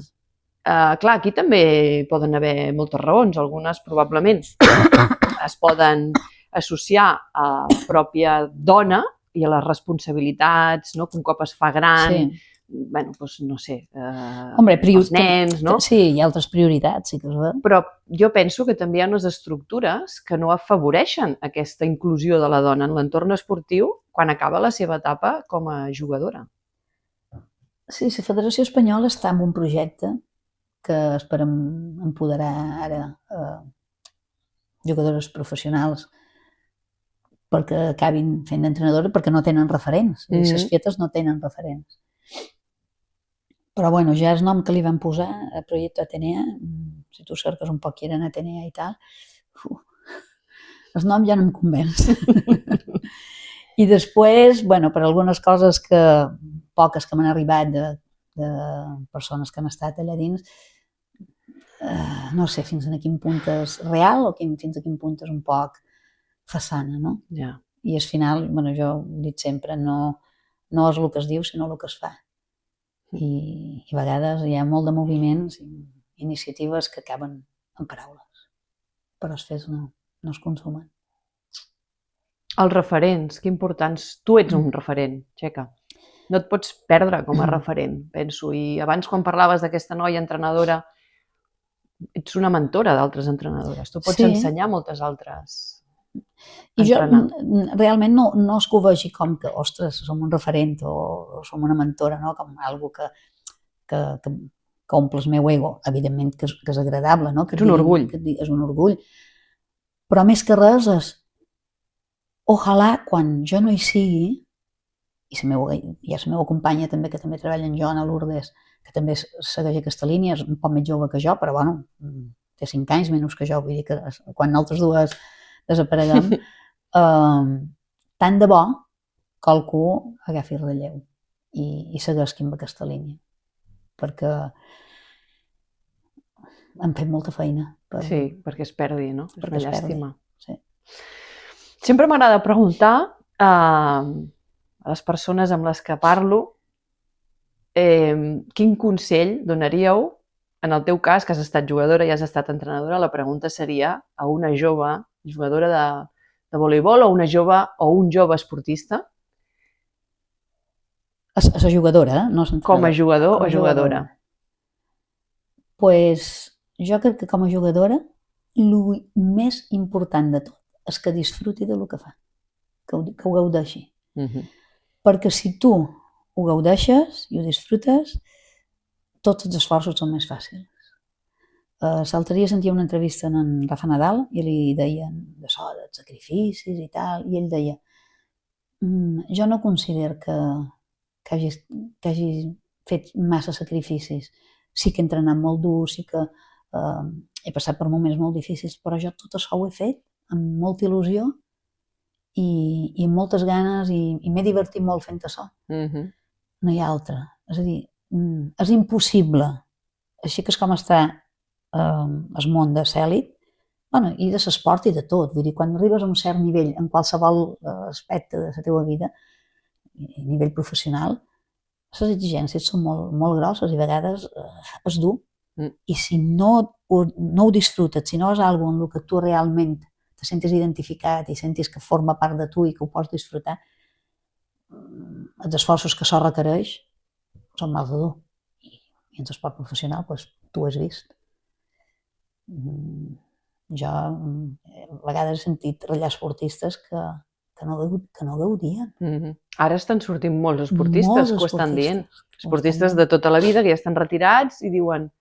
Clar, aquí també poden haver moltes raons. Algunes probablement es poden associar a la pròpia dona i a les responsabilitats, que un cop es fa gran, no sé, els nens, no? Sí, hi ha altres prioritats, sí que és veritat. Però jo penso que també hi ha unes estructures que no afavoreixen aquesta inclusió de la dona en l'entorn esportiu quan acaba la seva etapa com a jugadora. Sí, la Federació Espanyola està en un projecte que esperem empoderar ara jugadores professionals perquè acabin fent d'entrenadora, perquè no tenen referents. Les fietes no tenen referents. Però bueno, ja el nom que li van posar a Projecte Atenea, si tu cerques un poc qui eren Atenea i tal, el nom ja no em convenç. I després, bueno, per algunes coses poques que m'han arribat de persones que han estat allà dins, no sé fins a quin punt és real o fins a quin punt és un poc façana, no? I al final, jo ho he dit sempre, no és el que es diu, sinó el que es fa. I a vegades hi ha molt de moviments i iniciatives que acaben en paraules, però els fets no es consumen. Els referents, que importants. Tu ets un referent, Txeca. No et pots perdre com a referent, penso. I abans, quan parlaves d'aquesta noia entrenadora, ets una mentora d'altres entrenadores. Tu pots ensenyar moltes altres. I jo realment no és que ho vegi com que, ostres, som un referent o som una mentora, com algo que omple el meu ego. Evidentment que és agradable. És un orgull. És un orgull. Però més que res és, ojalà quan jo no hi sigui, i hi ha la meva companya també, que també treballa en Joana Lourdes, que també segueix aquesta línia, és un poc més jove que jo, però bueno, té 5 anys menys que jo, vull dir que quan nosaltres dues desapareguem, tant de bo que algú agafi el relleu i segueixi amb aquesta línia, perquè hem fet molta feina. Sí, perquè es perdi, no? És una llàstima. Sempre m'agrada preguntar a les persones amb les que parlo quin consell donaríeu, en el teu cas, que has estat jugadora i has estat entrenadora, la pregunta seria a una jove jugadora de voleibol o una jove o un jove esportista? A jugadora, no? Com a jugador o jugadora? Doncs jo crec que com a jugadora el més important de tot és que disfruti del que fa, que ho gaudeixi. Perquè si tu ho gaudeixes i ho disfrutes, tots els esforços són més fàcils. L'altre dia sentia una entrevista en Rafa Nadal i li deien dels sacrificis i tal, i ell deia, jo no considero que hagi fet massa sacrificis. Sí que he entrenat molt dur, sí que he passat per moments molt difícils, però jo tot això ho he fet amb molta il·lusió i amb moltes ganes i m'he divertit molt fent això. No hi ha altra. És a dir, és impossible, així que és com està el món de l'elit, i de l'esport i de tot. Vull dir, quan arribes a un cert nivell en qualsevol aspecte de la teva vida, a nivell professional, les exigències són molt grosses i a vegades és dur. I si no ho disfrutes, si no és alguna cosa en el que tu realment te sentis identificat i sentis que forma part de tu i que ho pots disfrutar, els esforços que això requereix són mal de dur. I en l'esport professional, tu ho has vist. Jo a vegades he sentit ratllar esportistes que no gaudien. Ara estan sortint molts esportistes que ho estan dient. Esportistes de tota la vida que ja estan retirats i diuen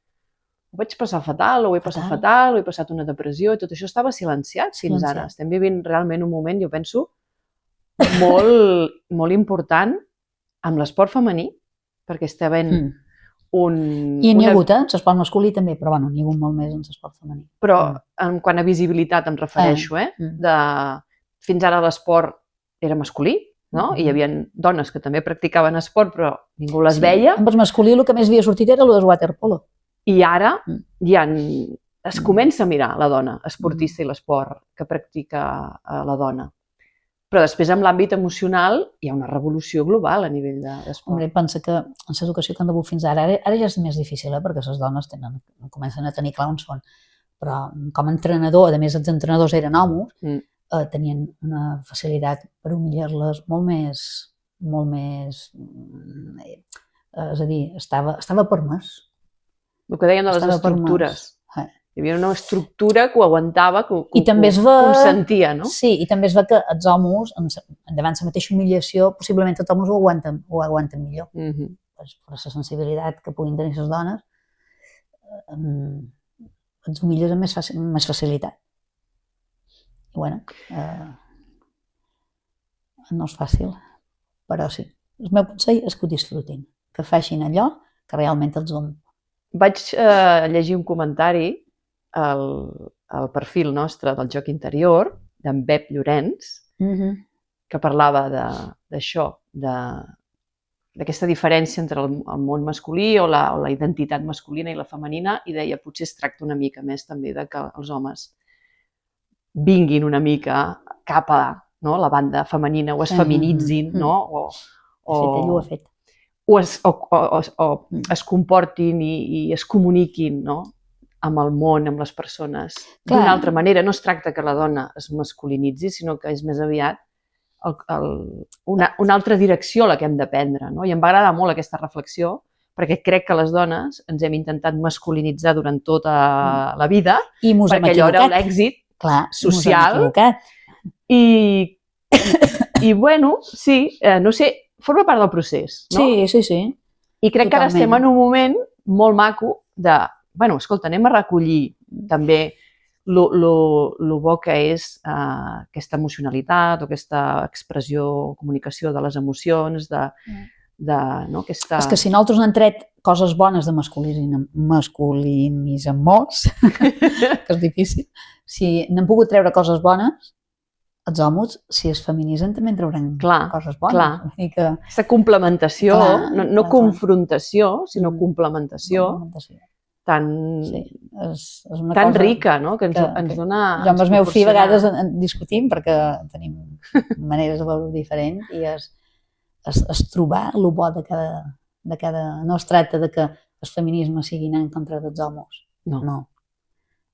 ho vaig passar fatal, o ho he passat fatal, o he passat una depressió, i tot això estava silenciat fins ara. Estem vivint realment un moment, jo penso, molt important amb l'esport femení, perquè està havent I n'hi ha hagut, l'esport masculí també, però n'hi ha hagut molt més en l'esport femení. Però en quant a visibilitat em refereixo, fins ara l'esport era masculí, i hi havia dones que també practicaven esport, però ningú les veia. Amb el masculí el que més havia sortit era el del waterpolo. I ara es comença a mirar la dona esportista i l'esport que practica la dona. Però després, en l'àmbit emocional, hi ha una revolució global a nivell d'esport. Home, pensa que en l'educació que han rebut fins ara ja és més difícil, perquè les dones comencen a tenir clar on són. Però com a entrenador, a més els entrenadors eren homes, tenien una facilitat per humillar-les molt més... És a dir, estava permès. El que dèiem de les estructures. Hi havia una estructura que ho aguantava, que ho consentia, no? Sí, i també es va que els homes, davant la mateixa humiliació, possiblement els homes ho aguanten millor. Per la sensibilitat que puguin tenir les dones, ens humilles amb més facilitat. I bueno, no és fàcil, però sí. El meu consell és que ho disfrutin, que facin allò que realment els dona. Vaig llegir un comentari al perfil nostre del Joc Interior, d'en Pep Llorenç, que parlava d'això, d'aquesta diferència entre el món masculí o la identitat masculina i la femenina, i deia, potser es tracta una mica més també de que els homes vinguin una mica cap a la banda femenina o es feminitzin, no? Ell ho ha fet. O es comportin i es comuniquin amb el món, amb les persones d'una altra manera. No es tracta que la dona es masculinitzi, sinó que és més aviat una altra direcció la que hem de prendre. I em va agradar molt aquesta reflexió, perquè crec que les dones ens hem intentat masculinitzar durant tota la vida, perquè allò era l'èxit social. I bueno, sí, no sé, forma part del procés, no? Sí. I crec que ara estem en un moment molt maco de, escolta, anem a recollir també el bo que és aquesta emocionalitat o aquesta expressió, comunicació de les emocions, És que si nosaltres n'hem tret coses bones de masculinitzar-nos, que és difícil, si n'hem pogut treure coses bones, els homes, si es feminitzen, també en trauran coses bones. Clar, aquesta complementació, no confrontació, sinó complementació, tan rica, que ens dona... Jo amb el meu fill a vegades discutim, perquè tenim maneres de veure diferents, i és trobar el bo de cada... No es tracta que el feminisme sigui en contra dels homes. No.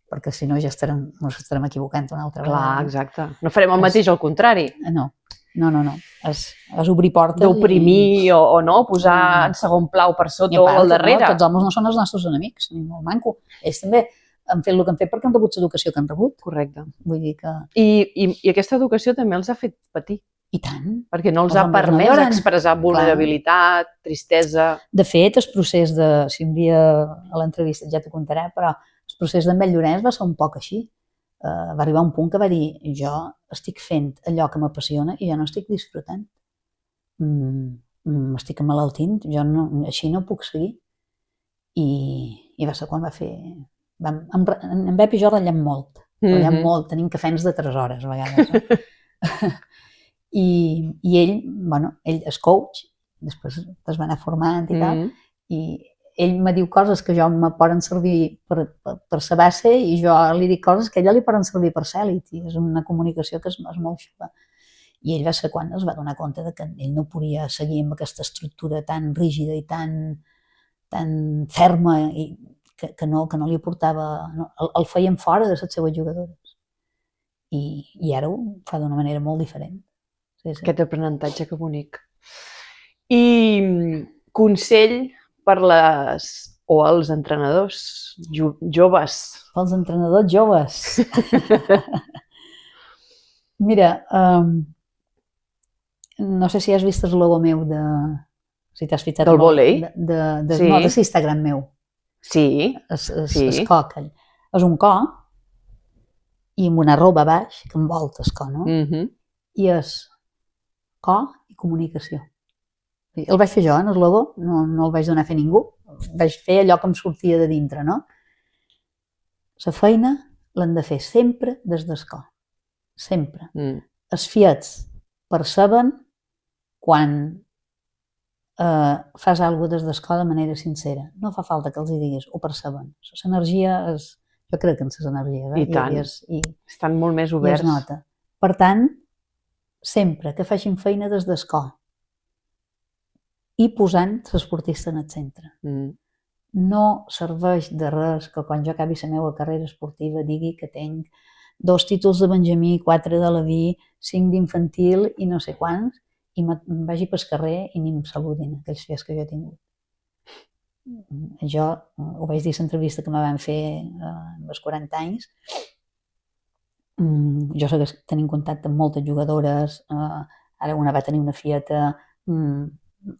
Perquè si no ja ens estarem equivocant una altra vegada. Clar, exacte. No farem el mateix, al contrari. No. És obrir portes. D'oprimir o no, posar en segon plau per sota o al darrere. Els homes no són els nostres enemics, ni molt manco. Ells també han fet el que han fet perquè han rebut l'educació que han rebut. Correcte. Vull dir que... I aquesta educació també els ha fet patir. I tant. Perquè no els ha permès expressar vulnerabilitat, tristesa... De fet, el procés de... Si un dia a l'entrevista ja t'ho contaré, però el procés d'en Pep Llorenç va ser un poc així. Va arribar un punt que va dir, jo estic fent allò que m'apassiona i jo no estic disfrutant. M'estic emmalaltint, jo així no puc seguir. I va ser quan va fer... En Pep i jo ratllem molt, tenim cafès de 3 hores a vegades. I ell és coach, després es va anar formant i tal, i ell me diu coses que jo me poden servir per saber ser i jo li dic coses que a ella li poden servir per ser-hi. És una comunicació que és molt xula. I ell va ser quan es va donar compte que ell no podia seguir amb aquesta estructura tan rígida i tan ferma i que no li aportava... El feien fora de les seves jugadores. I ara ho fa d'una manera molt diferent. Aquest aprenentatge, que bonic. I consell per els entrenadors joves. Pels entrenadors joves. Mira, no sé si has vist el logo meu si t'has fixat... Del vòlei? No, de l'Instagram meu. Sí. El co aquell. És un co i amb una arroba baix que envolta el co, no? I és co i comunicació. El vaig fer jo, el logo, no el vaig donar a fer ningú. Vaig fer allò que em sortia de dintre, no? La feina l'han de fer sempre des del co. Sempre. Els fiets perceben quan fas alguna cosa des del co de manera sincera. No fa falta que els hi diguis, ho perceben. L'energia és... Jo crec en les energies. I tant. Estan molt més oberts. I es nota. Per tant, sempre que facin feina des del co i posant l'esportista en el centre. No serveix de res que quan jo acabi la meva carrera esportiva digui que tinc 2 títols de Benjamí, 4 de Leví, 5 d'infantil i no sé quants, i em vagi pel carrer i ni em saludin aquells fills que jo he tingut. Jo ho vaig dir a l'entrevista que me van fer amb els 40 anys. Jo sé que tenim contacte amb moltes jugadores, ara una va tenir una fieta,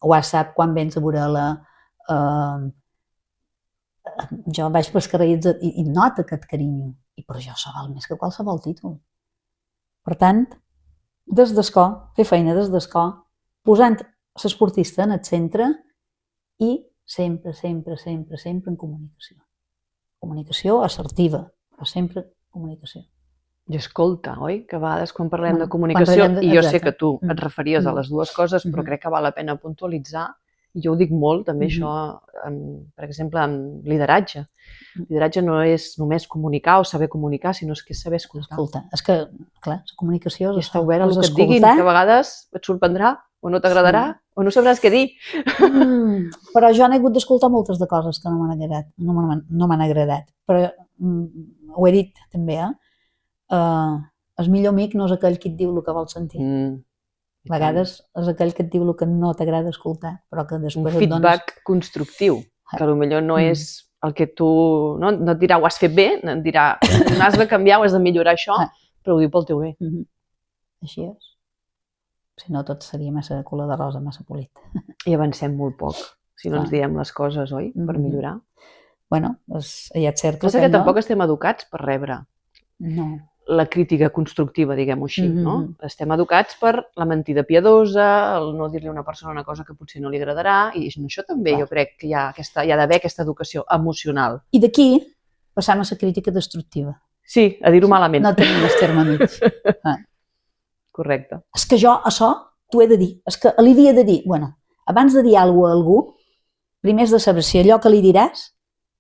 WhatsApp, quan vens a veure-la, jo vaig pel carrer i nota aquest carinyo, però jo això val més que qualsevol títol. Per tant, des del co, fer feina des del co, posant l'esportista en el centre i sempre en comunicació. Comunicació assertiva, però sempre comunicació. I escolta, oi? Que a vegades quan parlem de comunicació, i jo sé que tu et referies a les dues coses, però crec que val la pena puntualitzar, i jo ho dic molt també això, per exemple, amb lideratge. Lideratge no és només comunicar o saber comunicar, sinó que és saber escoltar. Escolta, és que, clar, la comunicació és estar obert a el que et diguin, que a vegades et sorprendrà o no t'agradarà o no sabràs què dir. Però jo n'he hagut d'escoltar moltes de coses que no m'han agradat. Però ho he dit també, el millor amic no és aquell que et diu el que vols sentir. A vegades és aquell que et diu el que no t'agrada escoltar, però que després et dones... Un feedback constructiu, que potser no és el que tu... No et dirà ho has fet bé, et dirà n'has de canviar o has de millorar això, però ho diu pel teu bé. Així és. Si no, tot seria massa color de rosa, massa polit. I avancem molt poc, si no ens diem les coses, oi? Per millorar. Bueno, ja et cert que tampoc estem educats per rebre la crítica constructiva, diguem-ho així, no? Estem educats per la mentida piadosa, el no dir-li a una persona una cosa que potser no li agradarà, i això també jo crec que hi ha d'haver aquesta educació emocional. I d'aquí passam a la crítica destructiva. Sí, a dir-ho malament. No tenim el terme mig. Correcte. És que jo això t'ho he de dir, és que li he de dir, bueno, abans de dir alguna cosa a algú, primer has de saber si allò que li diràs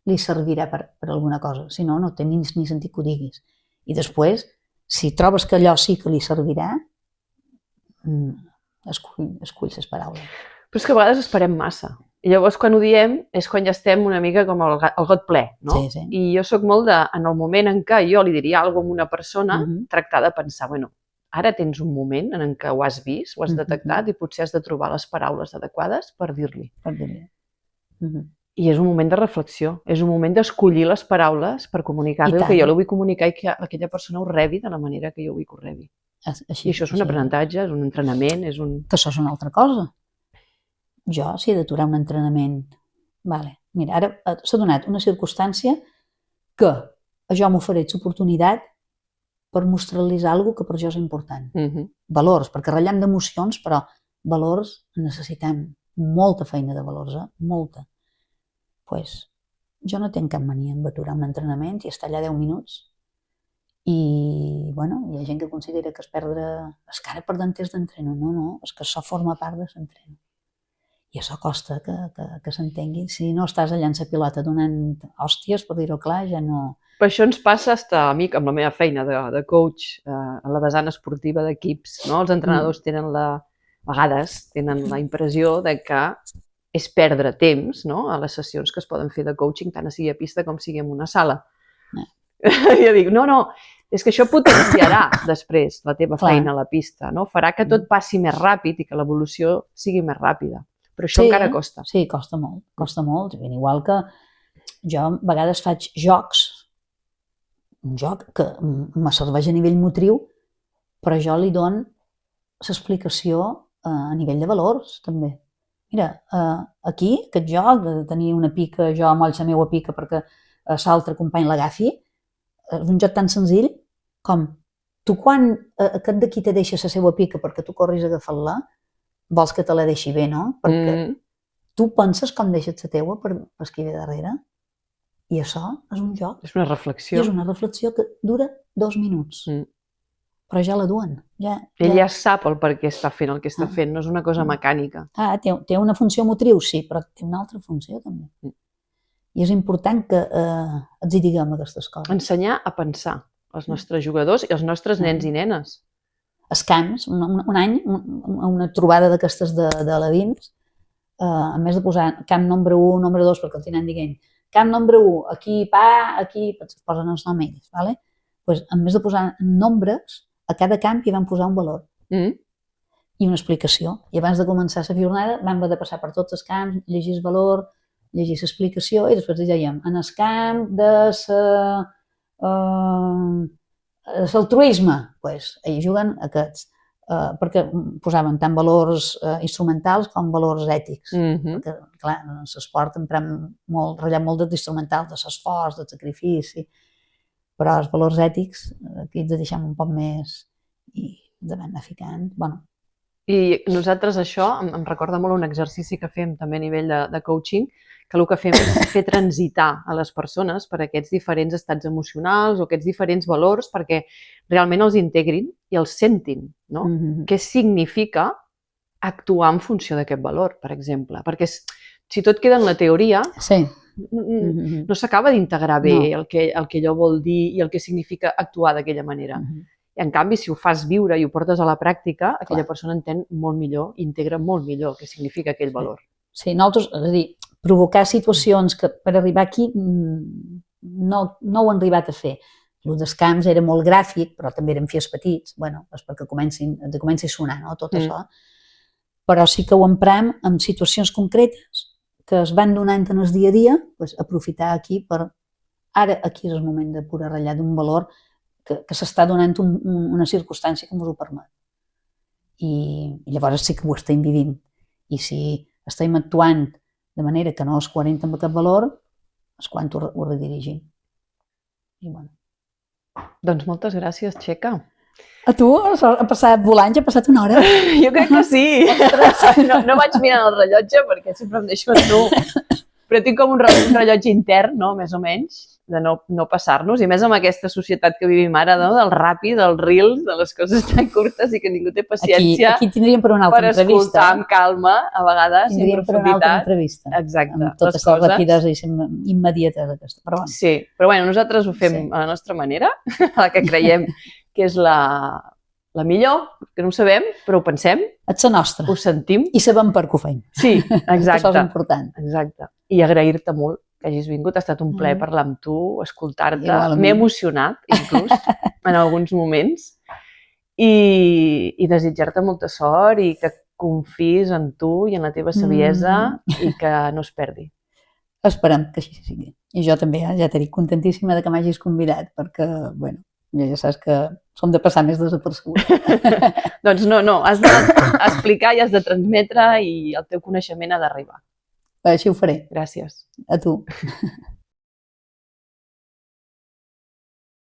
li servirà per alguna cosa, si no, no té ni sentit que ho diguis. I després, si trobes que allò sí que li servirà, escull les paraules. Però és que a vegades esperem massa. I llavors, quan ho diem, és quan ja estem una mica com el got ple, no? Sí. I jo soc molt en el moment en què jo li diria alguna cosa a una persona, tractar de pensar, bueno, ara tens un moment en què ho has vist, ho has detectat i potser has de trobar les paraules adequades per dir-li. I és un moment de reflexió, és un moment d'escollir les paraules per comunicar-li el que jo li vull comunicar i que aquella persona ho rebi de la manera que jo vull que ho rebi. I això és un aprenentatge, és un entrenament, és un... Que això és una altra cosa. Jo, si he d'aturar un entrenament... Mira, ara s'ha donat una circumstància que jo m'ofereix l'oportunitat per mostrar-los alguna cosa que per jo és important. Valors, perquè ratllem d'emocions, però valors necessitem molta feina de valors, molta. Doncs jo no tinc cap mania en aturar un entrenament i estar allà 10 minuts. I, bueno, hi ha gent que considera que és perdre... És que ara perdent temps d'entreno. No, és que això forma part de l'entreno. I això costa que s'entengui. Si no estàs allà en la pilota donant hòsties, per dir-ho clar, ja no... Per això ens passa a mi, amb la meva feina de coach a la vessant esportiva d'equips, no? Els entrenadors a vegades tenen la impressió de que és perdre temps, no? A les sessions que es poden fer de coaching, tant sigui a pista com sigui en una sala. Jo dic, no, és que això potenciarà després la teva feina a la pista, no? Farà que tot passi més ràpid i que l'evolució sigui més ràpida. Però això encara costa. Sí, costa molt. Igual que jo a vegades faig jocs, un joc que me serveix a nivell motriu, però jo li dono l'explicació a nivell de valors, també. Mira, aquí, aquest joc, de tenir una pica, jo moll la meva pica perquè l'altre company l'agafi, és un joc tan senzill com tu quan aquest d'aquí te deixa la seva pica perquè tu corris a agafar-la, vols que te la deixi bé, no? Perquè tu penses com deixes la teua per qui ve darrere. I això és un joc. És una reflexió. I és una reflexió que dura 2 minuts. Però ja la duen. Ell ja sap el per què està fent el que està fent, no és una cosa mecànica. Té una funció motriu, sí, però té una altra funció també. I és important que ens hi diguem aquestes coses. Ensenyar a pensar els nostres jugadors i els nostres nens i nenes. Els camps, un any, una trobada d'aquestes d'alevins, a més de posar camp nombre 1, nombre 2, perquè el tenen dient camp nombre 1, aquí, aquí, es posen els noms ells, d'acord? Doncs, a més de posar nombres, a cada camp hi van posar un valor i una explicació. I abans de començar la jornada vam haver de passar per tots els camps, llegir el valor, llegir l'explicació i després dèiem, en el camp de l'altruisme, doncs, hi juguen aquests, perquè posaven tant valors instrumentals com valors ètics. Perquè, clar, en l'esport emprem molt, ratllem molt d'instrumentals, de l'esforç, del sacrifici, però els valors ètics aquí els deixem un poc més i de anar ficant. I nosaltres això em recorda molt un exercici que fem també a nivell de coaching, que el que fem és fer transitar a les persones per aquests diferents estats emocionals o aquests diferents valors perquè realment els integrin i els sentin, no? Què significa actuar en funció d'aquest valor, per exemple? Perquè si tot queda en la teoria, no s'acaba d'integrar bé el que allò vol dir i el que significa actuar d'aquella manera. I en canvi, si ho fas viure i ho portes a la pràctica, aquella persona entén molt millor, integra molt millor el que significa aquell valor. Sí, nosaltres, és a dir, provocar situacions que per arribar aquí no ho han arribat a fer. El dels camps era molt gràfic, però també eren fies petits, és perquè comenci a sonar tot això. Però sí que ho emprem en situacions concretes que es van donant en el dia a dia, aprofitar aquí per... Ara aquí és el moment de poder ratllar d'un valor que s'està donant una circumstància que ens ho permet. I llavors sí que ho estem vivint. I si estem actuant de manera que no és coherent amb aquest valor, és quan ho redirigim. Doncs moltes gràcies, Txeca. A tu ha passat volant, ja ha passat una hora? Jo crec que sí. No vaig mirant el rellotge perquè sempre em deixo tu. Però tinc com un rellotge intern, no? Més o menys, de no passar-nos. I més amb aquesta societat que vivim ara, del ràpid, del reels, de les coses tan curtes i que ningú té paciència aquí tindríem per una altra entrevista. Per escoltar amb calma, a vegades, i en profunditat. Tindríem per una altra entrevista. Exacte. Amb totes les rapides i immediates d'aquesta. Però bueno. Sí, però bueno, nosaltres ho fem a la nostra manera, la que creiem que és la millor, que no ho sabem, però ho pensem. És la nostra. Ho sentim. I sabem per què ho fem. Sí, exacte. Això és important. Exacte. I agrair-te molt que hagis vingut. Ha estat un plaer parlar amb tu, escoltar-te. M'he emocionat, inclús, en alguns moments. I desitjar-te molta sort i que confiïs en tu i en la teva saviesa i que no es perdi. Esperem que així sigui. I jo també, ja t'he dit, contentíssima de que m'hagis convidat, perquè, bueno, ja saps que som de passar més desapercebut. Doncs no, has d'explicar i has de transmetre i el teu coneixement ha d'arribar. Així ho faré. Gràcies. A tu.